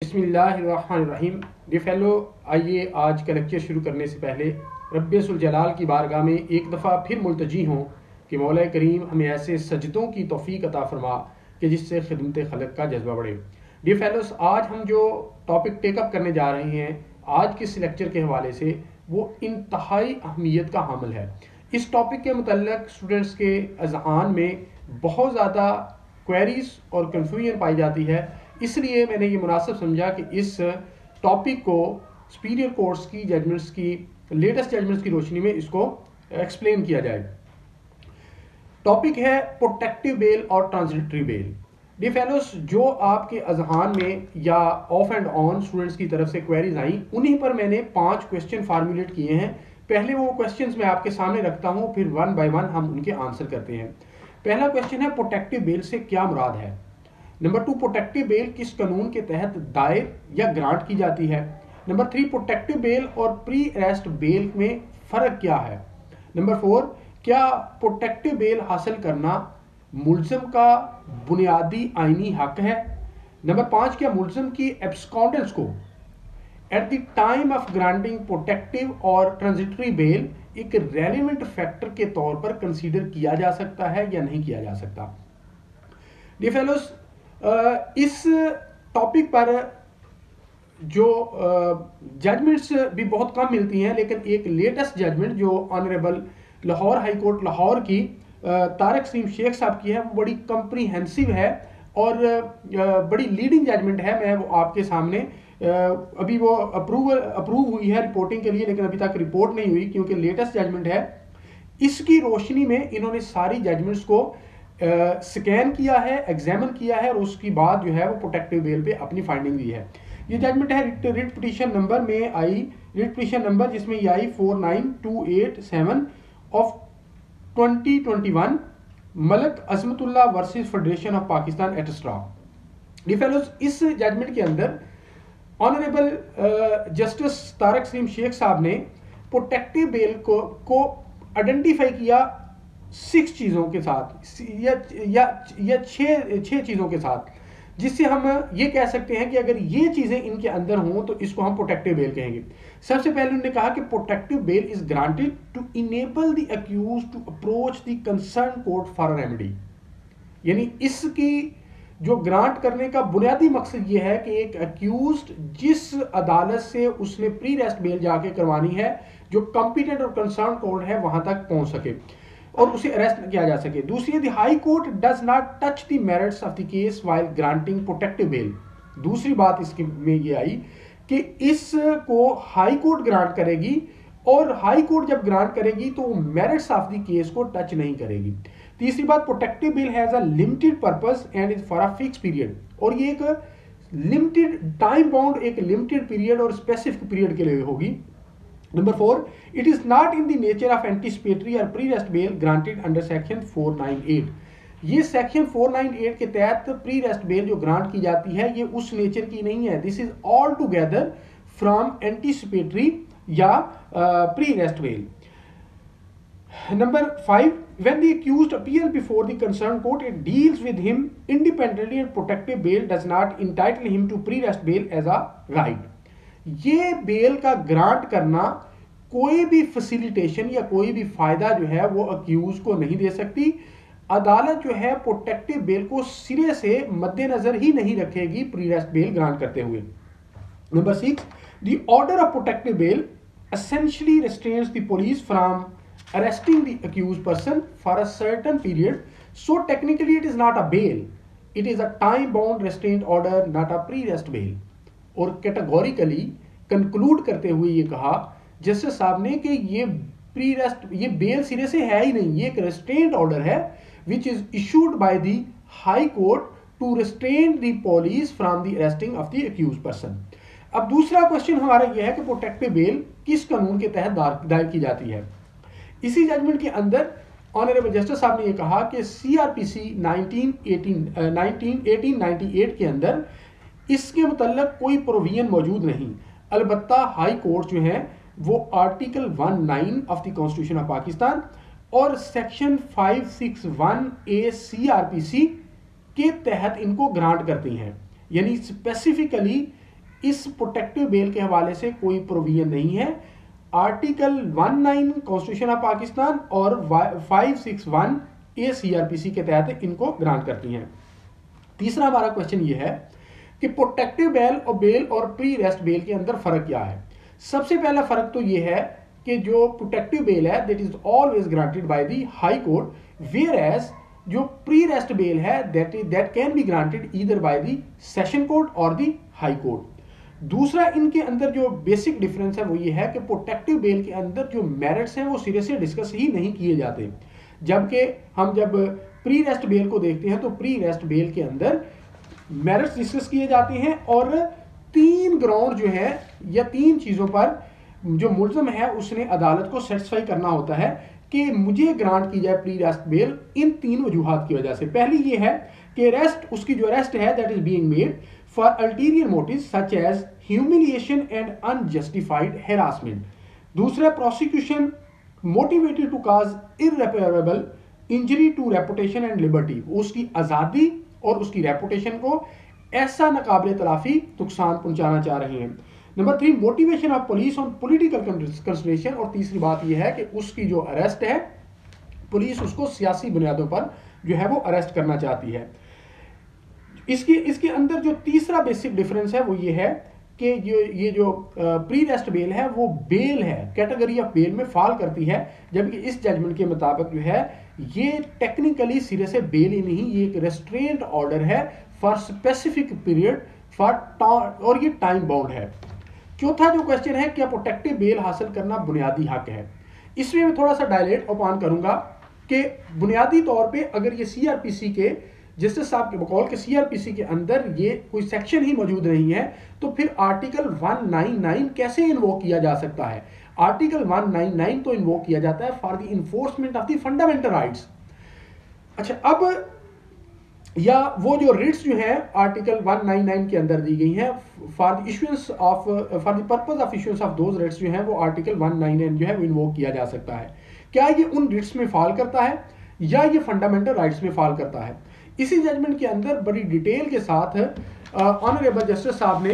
बिस्मिल्लाहिर्रहमानिर्रहीम। Dear fellow, आइए आज का लेक्चर शुरू करने से पहले रब्बुल जलाल की बारगाह में एक दफ़ा फिर मुल्तजी हों कि मौला करीम हमें ऐसे सजदों की तौफीक अता फरमा कि जिससे खिदमत खलक का जज्बा बढ़े। डियर फेलोस, आज हम जो टॉपिक टेकअप करने जा रहे हैं आज के इस लेक्चर के हवाले से, वो इंतहाई अहमियत का हामिल है। इस टॉपिक के मुतल्लिक़ स्टूडेंट्स के अज़हान में बहुत ज़्यादा क्वेरीज और कन्फ्यूजन पाई जाती है, इसलिए मैंने ये मुनासिब समझा कि इस टॉपिक को सुपीरियर कोर्ट्स की जजमेंट्स की लेटेस्ट जजमेंट्स की रोशनी में इसको एक्सप्लेन किया जाए। टॉपिक है प्रोटेक्टिव बेल और ट्रांजिटरी बेल। डियर फेलोस, जो आपके अज़हान में या ऑफ एंड ऑन स्टूडेंट्स की तरफ से क्वेरीज आई, उन्हीं पर मैंने 5 क्वेश्चन फार्मूलेट किए हैं। पहले वो क्वेश्चंस मैं आपके सामने रखता हूं, फिर वन बाय वन हम उनके आंसर करते हैं। पहला क्वेश्चन है, प्रोटेक्टिव बेल से क्या मुराद है। नंबर 2, प्रोटेक्टिव बेल किस कानून के तहत दायर या ग्रांट की जाती है। नंबर 3, प्रोटेक्टिव बेल और प्री अरेस्ट बेल में फ़र्क क्या है। नंबर 4, क्या प्रोटेक्टिव बेल हासिल करना मुल्ज़िम का बुनियादी आइनी हक है। नंबर 5, क्या मुल्ज़िम की एब्सकॉन्डेंस को at the time of granting protective और ट्रांजिटरी बेल एक रेलिवेंट फैक्टर के तौर पर कंसीडर किया जा सकता है या नहीं किया जा सकता। डियर फेलोस, इस टॉपिक पर जो जजमेंट्स भी बहुत कम मिलती हैं, लेकिन एक लेटेस्ट जजमेंट जो honourable Lahore high court Lahore की तारिक सलीम शेख साहब की है, वो बड़ी कम्प्रीहेंसिव है और बड़ी लीडिंग जजमेंट है। मैं वो आपके सामने अभी वो अप्रूव हुई है रिपोर्टिंग के लिए, लेकिन अभी तक रिपोर्ट नहीं हुई क्योंकि लेटेस्ट जजमेंट है। इसकी रोशनी में इन्होंने सारी जजमेंट्स को स्कैन किया है, एग्जामिन किया है और उसके बाद जो है वो प्रोटेक्टिव बेल पे अपनी फाइंडिंग दी है। ये जजमेंट है रिट पिटीशन नंबर में आई, रिट पिटीशन नंबर जिसमें ये I 49287 of 2021, Malak Azmatullah versus federation of Pakistan etcetera. Dear fellows, इस जजमेंट के अंदर ऑनरेबल जस्टिस तारिक सलीम शेख साहब ने प्रोटेक्टिव बेल को आइडेंटिफाई किया 6 चीज़ों के साथ या 6 चीज़ों के साथ, जिससे हम ये कह सकते हैं कि अगर ये चीज़ें इनके अंदर हों तो इसको हम प्रोटेक्टिव बेल कहेंगे। सबसे पहले उन्होंने कहा कि protective bail is granted to enable the accuse to approach the concern court for remedy. यानी इसकी जो ग्रांट करने का बुनियादी मकसद ये है कि एक अक्यूज्ड जिस अदालत से उसने प्री अरेस्ट बेल जाके करवानी है, जो कॉम्पिटेंट और कंसर्न कोर्ट है, वहां तक पहुंच सके और उसे अरेस्ट किया जा सके। दूसरी, the high court does not touch the merits of the case while granting protective bail. दूसरी बात इसकी में ये आई कि इसको हाई कोर्ट ग्रांट करेगी और हाई कोर्ट जब ग्रांट करेगी तो मेरिट्स ऑफ द केस को टच नहीं करेगी। तीसरी बात, protective bail has a limited purpose and is for a fix period, और ये एक लिमिटेड टाइम बाउंड, एक लिमिटेड पीरियड और स्पेसिफिक पीरियड के लिए होगी। Number 4, it is not in the nature of anticipatory or pre-arrest bail granted under section 498। ये section 498 के तहत प्री अरेस्ट बेल जो ग्रांट की जाती है ये उस नेचर की नहीं है। This is altogether from anticipatory या pre arrest bail. Number 5, when the accused appears before the concerned court, it deals with him independently and protective bail does not entitle him to pre-arrest bail as a right। ये bell का grant करना कोई भी facilitation या कोई भी फायदा जो है वो अक्यूज को नहीं दे सकती। अदालत जो है प्रोटेक्टिव बेल को सिरे से मद्देनजर ही नहीं रखेगी प्री अरेस्ट बेल ग्रांट करते हुए। Number 6, the order of protective bail essentially restrains the police from arresting the accused person for a certain period, so technically it is not a bail, it is a time bound restraint order, not a pre arrest bail. और categorically conclude करते हुए ये कहा justice साहब ने कि ये pre arrest, ये बेल सिरे से है ही नहीं, ये एक रेस्ट्रेंट ऑर्डर है which is issued by the high court to restrain the police from the arresting of the accused person. अब दूसरा क्वेश्चन हमारा यह है कि प्रोटेक्टिव बेल किस कानून के तहत दायर की जाती है। इसी जजमेंट के अंदर ऑनरेबल जस्टिस साहब ने यह कहा कि CRPC 1898 के अंदर इसके मुतल्लिक कोई प्रोविजन मौजूद नहीं। अलबत्ता हाई कोर्ट जो है वो article 19 of the constitution of Pakistan और सेक्शन 561A CRPC के तहत इनको ग्रांट करती हैं। यानी स्पेसिफिकली इस प्रोटेक्टिव बेल के हवाले से कोई प्रोविजन नहीं है। आर्टिकल 19 कॉन्स्टिट्यूशन ऑफ पाकिस्तान और 561 ए सीआरपीसी के तहत इनको ग्रांट करती हैं। तीसरा हमारा क्वेश्चन ये है कि प्रोटेक्टिव बेल और प्री अरेस्ट बेल के अंदर फर्क क्या है। सबसे पहला फर्क तो ये है कि जो प्रोटेक्टिव बेल है that is always granted by the high court, whereas जो प्री अरेस्ट बेल है that can be granted either by the session court और द हाई कोर्ट। दूसरा इनके अंदर जो बेसिक डिफरेंस है वो ये है कि प्रोटेक्टिव बेल के अंदर जो मेरिट्स हैं वो सिरे से डिस्कस ही नहीं किए जाते, जबकि हम जब प्री अरेस्ट बेल को देखते हैं तो प्री अरेस्ट बेल के अंदर मेरिट्स डिस्कस किए जाते हैं और 3 ग्राउंड जो है या 3 चीजों पर जो मुलजम है उसने अदालत को सेटिस्फाई करना होता है कि मुझे ग्रांट की जाए प्री अरेस्ट बेल इन 3 वजूहात की वजह से। पहली ये है कि अरेस्ट, उसकी जो अरेस्ट है that is being made for ulterior motive such as humiliation and unjustified harassment. दूसरा, prosecution motivated to cause irreparable injury to reputation and liberty, उसकी आजादी और उसकी रेपुटेशन को ऐसा नाकाबिले तलाफी नुकसान पहुंचाना चाह रहे हैं। Number 3, motivation of police on political consideration, और तीसरी बात यह है कि उसकी जो अरेस्ट है पुलिस उसको सियासी बुनियादों पर जो है वो अरेस्ट करना चाहती है। इसके अंदर जो तीसरा बेसिक डिफरेंस है वो ये है कि ये जो प्री अरेस्ट बेल है वो बेल है, कैटेगरी ऑफ बेल में फॉल करती है, जबकि इस जजमेंट के मुताबिक जो है ये टेक्निकली सिरे से बेल ही नहीं, ये एक रेस्ट्रेंट ऑर्डर है फॉर स्पेसिफिक पीरियड और ये टाइम बाउंड है। चौथा जो क्वेश्चन है, क्या प्रोटेक्टिव बेल हासिल करना बुनियादी हक है। इसमें मैं थोड़ा सा डायलेट ओपन करूंगा कि बुनियादी तौर पे अगर ये सीआरपीसी के जस्टिस साहब के बकौल के सीआरपीसी के अंदर ये कोई सेक्शन ही मौजूद नहीं है तो फिर आर्टिकल 199 कैसे इन्वोक किया जा सकता है। आर्टिकल 199 तो इन्वोक किया जाता है for the enforcement of the fundamental rights. अच्छा, अब या वो जो रिट्स जो है आर्टिकल 199 के अंदर दी गई हैं for the issuance of for the purpose of issuance of those writs जो है वो आर्टिकल 199 जो है वो इन्वोक किया जा सकता है। क्या ये उन रिट्स में फॉल करता है या ये फंडामेंटल राइट्स में फॉल करता है। इसी जजमेंट के अंदर बड़ी डिटेल के साथ ऑनरेबल जस्टिस साहब ने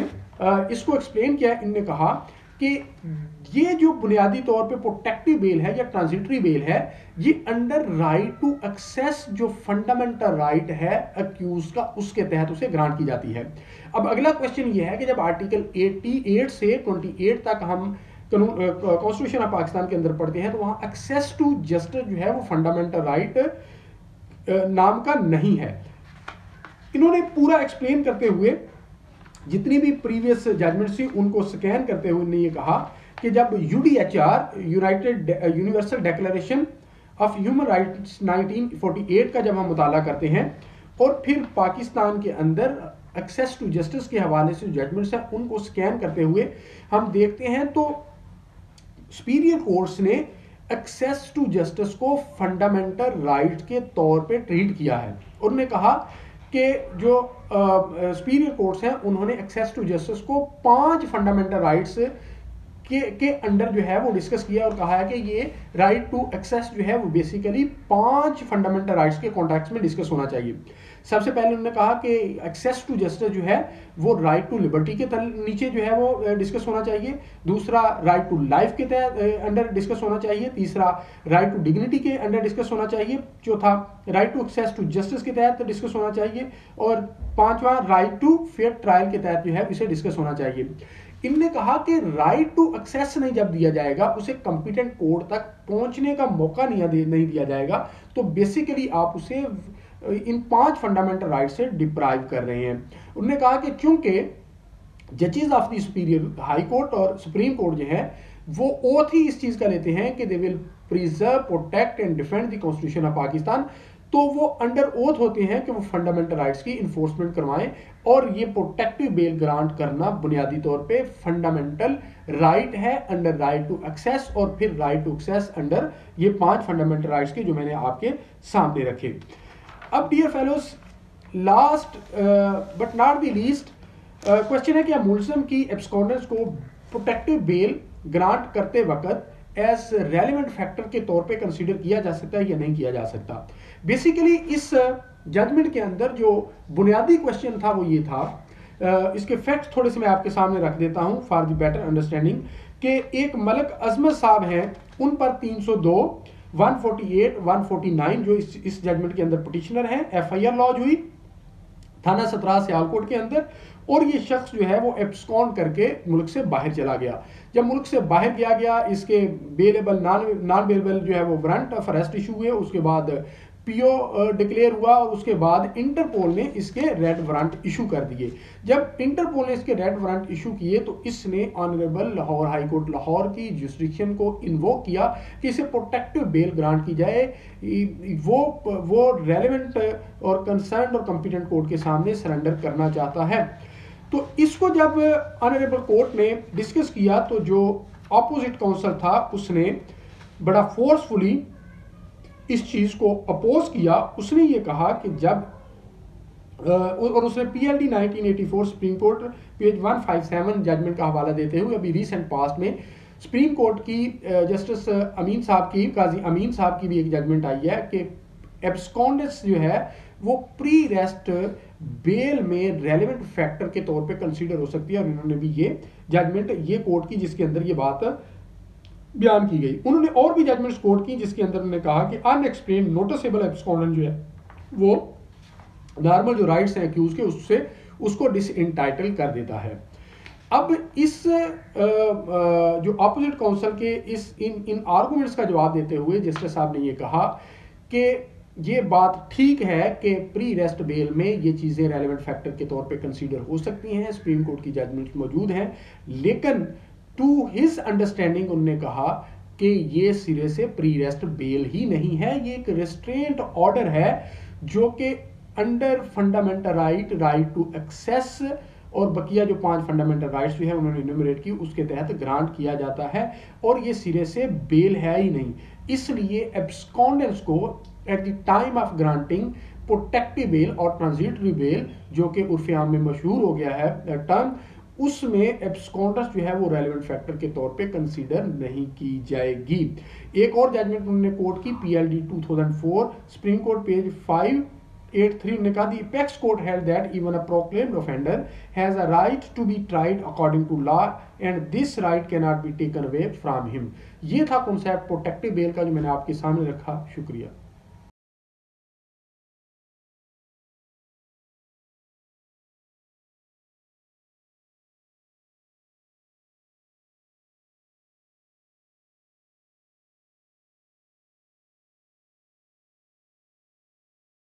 इसको एक्सप्लेन किया। इन्होंने कहा कि ये जो बुनियादी तौर पे प्रोटेक्टिव बेल है या ट्रांजिटरी बेल है ये अंडर राइट टू एक्सेस जो फंडामेंटल राइट है अक्यूज का उसके तहत उसे ग्रांट की जाती है। अब अगला क्वेश्चन ये है कि जब आर्टिकल 88 से 28 तक हम कॉन्स्टिट्यूशन ऑफ पाकिस्तान के अंदर पढ़ते हैं तो वहां एक्सेस टू जस्टिस जो है वो फंडामेंटल राइट नाम का नहीं है। इन्होंने पूरा एक्सप्लेन करते हुए जितनी भी प्रीवियस जजमेंट थी उनको स्कैन करते हुए ने ये कहा कि जब UDHR United universal declaration of human rights 1948 का जब हम मुताला करते हैं और फिर पाकिस्तान के अंदर एक्सेस टू जस्टिस के हवाले से जजमेंट्स हैं उनको स्कैन करते हुए हम देखते हैं तो सुपीरियर कोर्ट्स ने एक्सेस टू जस्टिस को फंडामेंटल राइट के तौर पे ट्रीट किया है। उन्होंने कहा कि जो सुपीरियर कोर्ट्स हैं उन्होंने एक्सेस टू जस्टिस को 5 फंडामेंटल राइट्स के अंडर जो है वो डिस्कस किया और कहा है कि ये राइट टू एक्सेस जो है वो बेसिकली 5 फंडामेंटल राइट्स के कॉन्टेक्स्ट में डिस्कस होना चाहिए। सबसे पहले उन्होंने कहा कि एक्सेस टू जस्टिस जो है वो राइट टू लिबर्टी के नीचे जो है वो डिस्कस होना चाहिए। दूसरा, राइट टू लाइफ के तहत अंडर डिस्कस होना चाहिए। तीसरा, राइट टू डिग्निटी के अंडर डिस्कस होना चाहिए। चौथा, right to access to justice के तहत डिस्कस होना चाहिए और 5वां, राइट टू फेयर ट्रायल के तहत जो है इसे डिस्कस होना चाहिए। इनने कहा कि राइट टू एक्सेस नहीं जब दिया जाएगा उसे कंपिटेंट कोर्ट तक पहुंचने का मौका नहीं दिया जाएगा तो बेसिकली आप उसे इन 5 फंडामेंटल राइट से डिप्राइव कर रहे हैं। उन्होंने कहा कि चूंकि जजेस of the superior high court और सुप्रीम कोर्ट जो है वो ओथ ही इस चीज का लेते हैं कि they will preserve, protect and defend the constitution of Pakistan, तो वो अंडर ओथ होते हैं कि वो फंडामेंटल राइट्स की इन्फोर्समेंट करवाएं और ये प्रोटेक्टिव बेल ग्रांट करना बुनियादी तौर पे फंडामेंटल राइट है अंडर राइट टू एक्सेस और फिर राइट टू एक्सेस अंडर ये 5 फंडामेंटल राइट्स के जो मैंने आपके सामने रखे। अब dear fellows, last but not the least question है कि मुलजिम की एब्सकॉन्डेंस को प्रोटेक्टिव बेल ग्रांट करते वक्त एज रेलेवेंट फैक्टर के तौर पे कंसीडर किया जा सकता है या नहीं किया जा सकता। बेसिकली इस जजमेंट के अंदर जो बुनियादी क्वेश्चन था वो ये था इसके फैक्ट्स थोड़े से मैं आपके सामने रख देता हूं फॉर द बेटर अंडरस्टैंडिंग कि एक मलक अजमत साहब हैं, उन पर 302, 148, 149 जो इस जजमेंट के अंदर पिटिशनर हैं, एफआईआर लॉन्च हुई थाना 17 सियालकोट के अंदर, और ये शख्स जो है वो एब्सकॉन्ड करके मुल्क से बाहर चला गया। जब मुल्क से बाहर गया इसके बेलेबल नॉन बेलेबल जो है वो वारंट ऑफ अरेस्ट इशू हुए, उसके बाद पीओ डिक्लेयर हुआ और उसके बाद इंटरपोल ने इसके रेड वारंट इशू कर दिए। जब इंटरपोल ने इसके रेड वारंट इशू किए तो इसने honourable Lahore high court Lahore की जुरिस्डिक्शन को इन्वोक किया कि इसे प्रोटेक्टिव बेल ग्रांट की जाए। वो रेलेवेंट और कंसर्न और कॉम्पिटेंट कोर्ट के सामने सरेंडर करना चाहता है। तो इसको जब ऑनरेबल कोर्ट ने डिस्कस किया तो जो ऑपोजिट काउंसिल था उसने बड़ा फोर्सफुली इस चीज को अपोज किया। उसने ये कहा कि जब और उसने PLD 1984 supreme court page 157 judgement का हवाला देते हुए अभी रिसेंट पास्ट में सुप्रीम कोर्ट की जस्टिस अमीन साहब की, काजी अमीन साहब की भी एक जजमेंट आई है कि एब्सकॉन्डेंस जो है वो प्री रेस्ट बेल में रेलेवेंट फैक्टर के तौर पे कंसीडर हो सकती है। और इन्होंने भी ये जजमेंट ये कोर्ट की जिसके अंदर ये बात बयान की गई। उन्होंने और भी जजमेंट्स कोर्ट की जिसके अंदर उन्होंने कहा कि अनएक्सप्लेन्ड नोटिसेबल एब्सकॉन्डेंस जो है वो नॉर्मल जो राइट्स हैं अक्यूज के उससे उसको डिसइंटाइटल कर देता है। अब इस जो अपोजिट काउंसिल के इन आर्गुमेंट्स का जवाब देते हुए जस्टिस साहब ने ये कहा कि ये बात ठीक है कि प्री रेस्ट बेल में ये चीज़ें रेलेवेंट फैक्टर के तौर पे कंसीडर हो सकती हैं, सुप्रीम कोर्ट की जजमेंट मौजूद हैं, लेकिन टू हिज अंडरस्टैंडिंग उन्होंने कहा कि ये सिरे से प्री रेस्ट बेल ही नहीं है, ये एक रिस्ट्रेंट ऑर्डर है जो कि under fundamental right to access और बकिया जो 5 फंडामेंटल राइट्स जो है उन्होंने इन्यूमरेट की उसके तहत ग्रांट किया जाता है और ये सिरे से बेल है ही नहीं। इसलिए एब्सकॉन्डेंस को at the time of granting protective bail और ट्रांजिटरी बेल जो कि उर्फ आम में मशहूर हो गया है टर्म, उसमें एब्सकॉन्डेंस जो है वो रेलेवेंट फैक्टर के तौर पे कंसीडर नहीं की जाएगी। एक और जजमेंट उन्होंने कोर्ट की पीएलडी 2004 सुप्रीम कोर्ट पेज 583 ने कहा the apex court held that even a proclaimed offender has a right to be tried according to law and this right can not be taken away from him. ये था concept protective bail का जो मैंने आपके सामने रखा। शुक्रिया।